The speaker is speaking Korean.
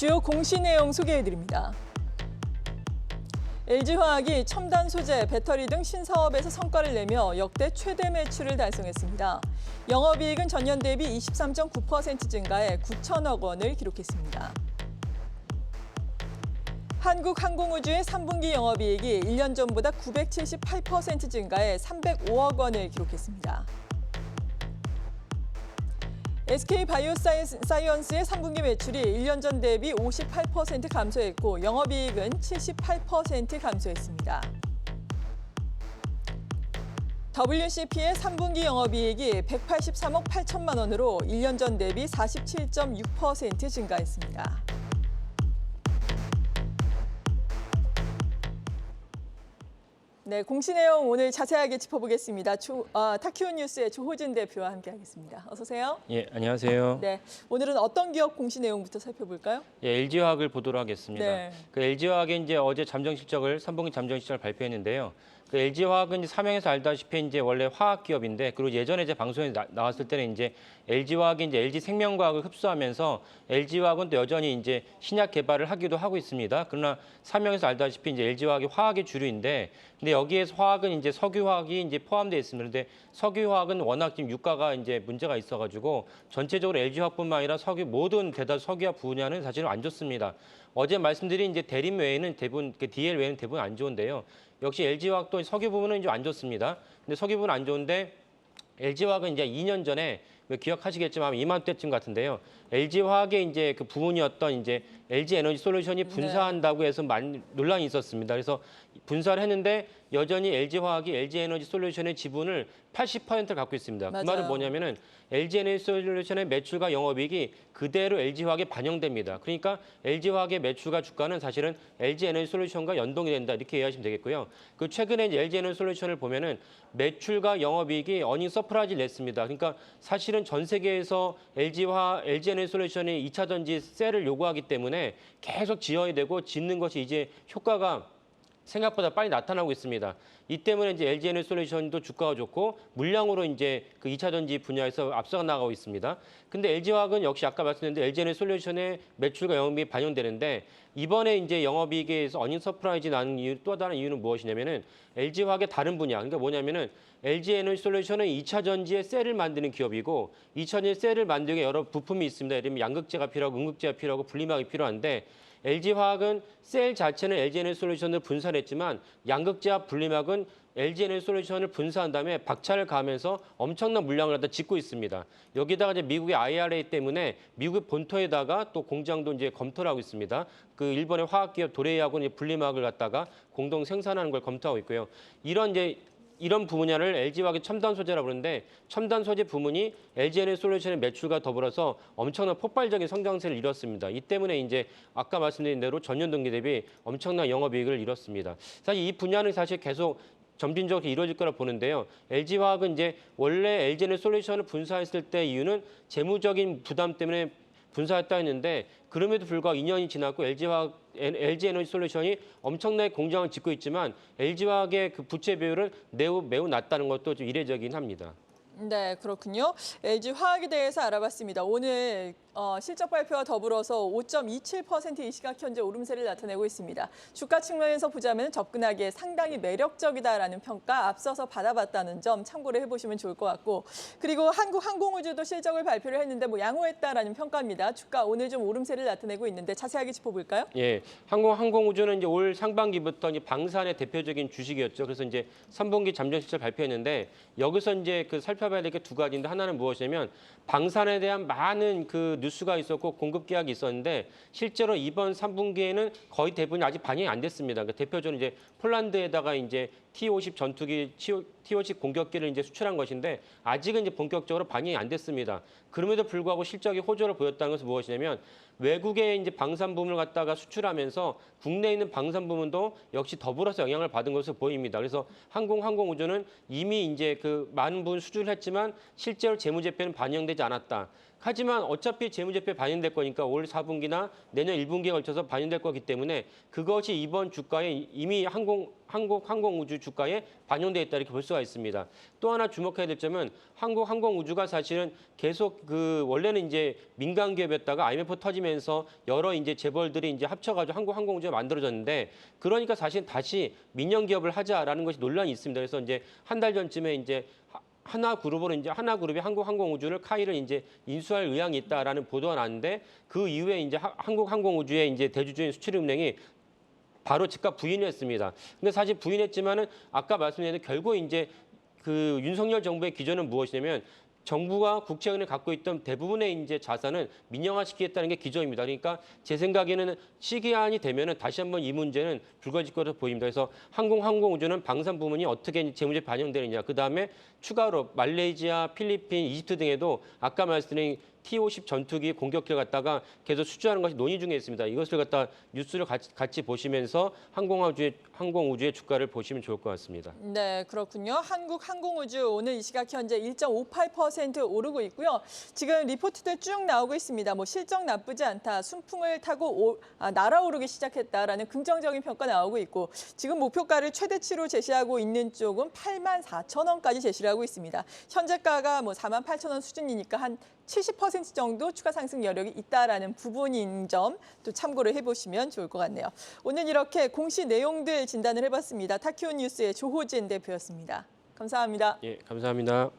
주요 공시 내용 소개해드립니다. LG화학이 첨단 소재, 배터리 등 신사업에서 성과를 내며 역대 최대 매출을 달성했습니다. 영업이익은 전년 대비 23.9% 증가해 9천억 원을 기록했습니다. 한국항공우주의 3분기 영업이익이 1년 전보다 978% 증가해 305억 원을 기록했습니다. SK바이오사이언스의 3분기 매출이 1년 전 대비 58% 감소했고 영업이익은 78% 감소했습니다. WCP의 3분기 영업이익이 183억 8천만 원으로 1년 전 대비 47.6% 증가했습니다. 네, 공시 내용 오늘 자세하게 짚어보겠습니다. 타키온 뉴스의 조호진 대표와 함께하겠습니다. 어서 오세요. 예, 안녕하세요. 네, 오늘은 어떤 기업 공시 내용부터 살펴볼까요? 예, LG화학을 보도록 하겠습니다. 네. 그 LG화학이 이제 어제 잠정 실적을 3분기 잠정 실적을 발표했는데요. 그 LG화학은 이제 사명에서 알다시피 이제 원래 화학 기업인데, 그리고 예전에 이제 방송에 나왔을 때는 이제 LG화학이 이제 LG생명과학을 흡수하면서 LG화학은 또 여전히 이제 신약 개발을 하기도 하고 있습니다. 그러나 사명에서 알다시피 이제 LG화학이 화학의 주류인데, 근데 여기에서 화학은 이제 석유화학이 이제 포함되어 있습니다. 그런데 석유화학은 워낙 지금 유가가 이제 문제가 있어가지고 전체적으로 LG화학뿐만 아니라 모든 대다수 석유화학 분야는 사실은 안 좋습니다. 어제 말씀드린 이제 대림 외에는 대부분 DL 외에는 대부분 안 좋은데요. 역시 LG화학도 석유 부분은 좀 안 좋습니다. 근데 석유 부분은 안 좋은데 LG화학은 이제 2년 전에 기억하시겠지만 이맘때쯤 같은데요. LG화학의 이제 그 부분이었던 이제 LG에너지솔루션이 분사한다고 해서 많이 논란이 있었습니다. 그래서 분사를 했는데 여전히 LG화학이 LG에너지솔루션의 지분을 80%를 갖고 있습니다. 맞아요. 그 말은 뭐냐면은 LG에너지솔루션의 매출과 영업이익이 그대로 LG화학에 반영됩니다. 그러니까 LG화학의 매출과 주가는 사실은 LG에너지솔루션과 연동이 된다 이렇게 이해하시면 되겠고요. 그 최근에 이제 LG에너지솔루션을 보면은 매출과 영업이익이 어닝 서프라이즈를 냈습니다. 그러니까 사실은 전 세계에서 LG에너지솔루션이 2차 전지 셀을 요구하기 때문에 계속 지어야 되고 짓는 것이 이제 효과가 생각보다 빨리 나타나고 있습니다. 이 때문에 이제 LG에너지솔루션도 주가가 좋고 물량으로 이제 그 2차 전지 분야에서 앞서 나가고 있습니다. 근데 LG화학은 역시 아까 말씀드렸는데 LG에너지솔루션의 매출과 영업이익이 반영되는데 이번에 이제 영업이익에서 어닝 서프라이즈 나는 이유 또 다른 이유는 무엇이냐면은 LG화학의 다른 분야 그러니까 뭐냐면은 LG에너지솔루션은 2차 전지의 셀을 만드는 기업이고 2차 전지 셀을 만들기 위해 여러 부품이 있습니다. 예를 들면 양극재가 필요하고 음극재가 필요하고 분리막이 필요한데 LG화학은 셀 자체는 LG에너지솔루션을 분산했지만 양극재와 분리막은 LG에너지솔루션을 분사한 다음에 박차를 가하면서 엄청난 물량을 갖다 짓고 있습니다. 여기다가 이제 미국의 IRA 때문에 미국 본토에다가 또 공장도 이제 검토를 하고 있습니다. 그 일본의 화학기업 도레이하고 이제 분리막을 갖다가 공동 생산하는 걸 검토하고 있고요. 이런 분야를 LG화학의 첨단 소재라고 그러는데 첨단 소재 부문이 LG에너지솔루션의 매출과 더불어서 엄청난 폭발적인 성장세를 이뤘습니다. 이 때문에 이제 아까 말씀드린 대로 전년 동기 대비 엄청난 영업이익을 이뤘습니다. 사실 이 분야는 사실 계속 점진적으로 이루어질 거라 보는데요. LG화학은 이제 원래 LG에너지솔루션을 분사했을 때 이유는 재무적인 부담 때문에 분사했다 했는데 그럼에도 불구하고 2년이 지났고 LG에너지솔루션이 엄청나게 공장을 짓고 있지만 LG화학의 그 부채 비율은 매우 낮다는 것도 좀 이례적이긴 합니다. 네, 그렇군요. LG화학에 대해서 알아봤습니다. 오늘 실적 발표와 더불어서 5.27% 이 시각 현재 오름세를 나타내고 있습니다. 주가 측면에서 보자면 접근하기에 상당히 매력적이다라는 평가 앞서서 받아봤다는 점 참고를 해보시면 좋을 것 같고 그리고 한국항공우주도 실적을 발표를 했는데 양호했다라는 평가입니다. 주가 오늘 좀 오름세를 나타내고 있는데 자세하게 짚어볼까요? 예, 한국항공우주는 이제 올 상반기부터 이제 방산의 대표적인 주식이었죠. 그래서 이제 3분기 잠정 실적 발표했는데 여기서 이제 그 살펴봐야 될 게 두 가지인데 하나는 무엇이냐면 방산에 대한 많은 그 뉴스가 있었고 공급 계약이 있었는데 실제로 이번 3분기에는 거의 대부분이 아직 반영이 안 됐습니다. 그러니까 대표적으로 이제 폴란드에다가 이제 T-50 전투기, T-50 공격기를 이제 수출한 것인데 아직은 이제 본격적으로 반영이 안 됐습니다. 그럼에도 불구하고 실적이 호조를 보였다는 것은 무엇이냐면 외국에 이제 방산 부문을 갖다가 수출하면서 국내에 있는 방산 부문도 역시 더불어서 영향을 받은 것으로 보입니다. 그래서 항공우주는 이미 이제 그 많은 부분 수주를 했지만 실제로 재무제표는 반영되지 않았다. 하지만 어차피 재무제표에 반영될 거니까 올 4분기나 내년 1분기에 걸쳐서 반영될 거기 때문에 그것이 이번 주가에 이미 항공우주 주가에 반영돼 있다 이렇게 볼 수가 있습니다. 또 하나 주목해야 될 점은 항공우주가 사실은 계속 원래는 이제 민간 기업이었다가 IMF 터지면서 여러 이제 재벌들이 이제 합쳐가지고 항공우주가 만들어졌는데 그러니까 사실 다시 민영 기업을 하자라는 것이 논란이 있습니다. 그래서 이제 한 달 전쯤에 이제 하나그룹이 한국항공우주를 카이를 이제 인수할 의향이 있다라는 보도가 났는데 그 이후에 이제 한국항공우주의 이제 대주주인 수출은행이 바로 즉각 부인했습니다. 근데 사실 부인했지만은 아까 말씀드린 결국 이제 윤석열 정부의 기조는 무엇이냐면 정부가 국채은행이 갖고 있던 대부분의 이제 자산은 민영화시키겠다는 게 기조입니다. 그러니까 제 생각에는 시기한이 되면은 다시 한번 이 문제는 불거질 것으로 보입니다. 그래서 항공우주는 방산 부문이 어떻게 재무제표에 반영되느냐, 그 다음에 추가로 말레이시아, 필리핀, 이집트 등에도 아까 말씀드린 T-50 전투기 공격기를 갖다가 계속 수주하는 것이 논의 중에 있습니다. 이것을 갖다 뉴스를 같이 보시면서 항공우주의 주가를 보시면 좋을 것 같습니다. 네, 그렇군요. 한국항공우주 오늘 이 시각 현재 1.58% 오르고 있고요. 지금 리포트들 쭉 나오고 있습니다. 뭐 실적 나쁘지 않다, 순풍을 타고 날아오르기 시작했다라는 긍정적인 평가 나오고 있고 지금 목표가를 최대치로 제시하고 있는 쪽은 84,000원까지 제시를 하고 있습니다. 현재가가 뭐 48,000원 수준이니까 한 70% 정도 추가 상승 여력이 있다라는 부분인 점 또 참고를 해보시면 좋을 것 같네요. 오늘 이렇게 공시 내용들 진단을 해봤습니다. 타키오 뉴스의 조호진 대표였습니다. 감사합니다. 예, 감사합니다.